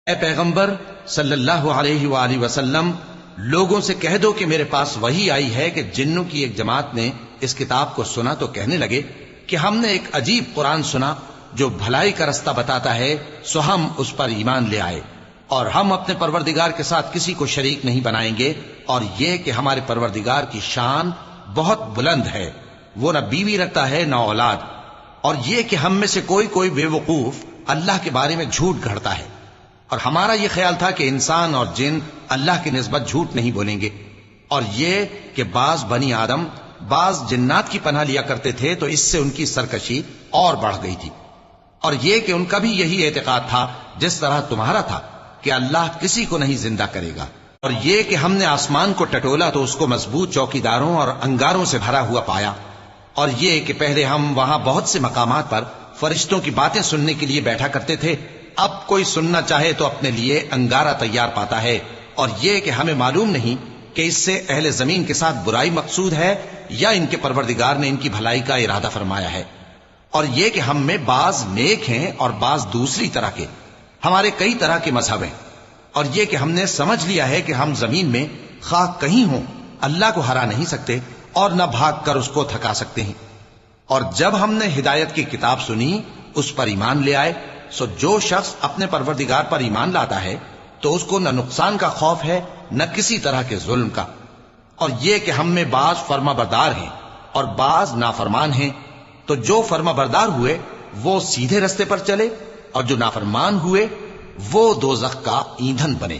اے پیغمبر صلی اللہ علیہ وآلہ وسلم، لوگوں سے کہہ دو کہ میرے پاس وحی آئی ہے کہ جنوں کی ایک جماعت نے اس کتاب کو سنا تو کہنے لگے کہ ہم نے ایک عجیب قرآن سنا جو بھلائی کا رستہ بتاتا ہے، سو ہم اس پر ایمان لے آئے، اور ہم اپنے پروردگار کے ساتھ کسی کو شریک نہیں بنائیں گے، اور یہ کہ ہمارے پروردگار کی شان بہت بلند ہے، وہ نہ بیوی رکھتا ہے نہ اولاد، اور یہ کہ ہم میں سے کوئی بے وقوف اللہ کے بارے میں جھوٹ گھڑتا ہے، اور ہمارا یہ خیال تھا کہ انسان اور جن اللہ کی نسبت جھوٹ نہیں بولیں گے، اور یہ کہ بعض بنی آدم بعض جنات کی پناہ لیا کرتے تھے تو اس سے ان کی سرکشی اور بڑھ گئی تھی، اور یہ کہ ان کا بھی یہی اعتقاد تھا جس طرح تمہارا تھا کہ اللہ کسی کو نہیں زندہ کرے گا، اور یہ کہ ہم نے آسمان کو ٹٹولا تو اس کو مضبوط چوکیداروں اور انگاروں سے بھرا ہوا پایا، اور یہ کہ پہلے ہم وہاں بہت سے مقامات پر فرشتوں کی باتیں سننے کے لیے بیٹھا کرتے تھے، اب کوئی سننا چاہے تو اپنے لیے انگارہ تیار پاتا ہے، اور یہ کہ ہمیں معلوم نہیں کہ اس سے اہل زمین کے ساتھ برائی مقصود ہے یا ان کے پروردگار نے ان کی بھلائی کا ارادہ فرمایا ہے، اور یہ کہ ہم میں بعض نیک ہیں اور بعض دوسری طرح کے، ہمارے کئی طرح کے مذہب ہیں، اور یہ کہ ہم نے سمجھ لیا ہے کہ ہم زمین میں خواہ کہیں ہوں اللہ کو ہرا نہیں سکتے اور نہ بھاگ کر اس کو تھکا سکتے ہیں، اور جب ہم نے ہدایت کی کتاب سنی اس پر ایمان لے آئے، سو جو شخص اپنے پروردگار پر ایمان لاتا ہے تو اس کو نہ نقصان کا خوف ہے نہ کسی طرح کے ظلم کا، اور یہ کہ ہم میں بعض فرما بردار ہیں اور بعض نافرمان ہیں، تو جو فرما بردار ہوئے وہ سیدھے رستے پر چلے اور جو نافرمان ہوئے وہ دوزخ کا ایندھن بنے۔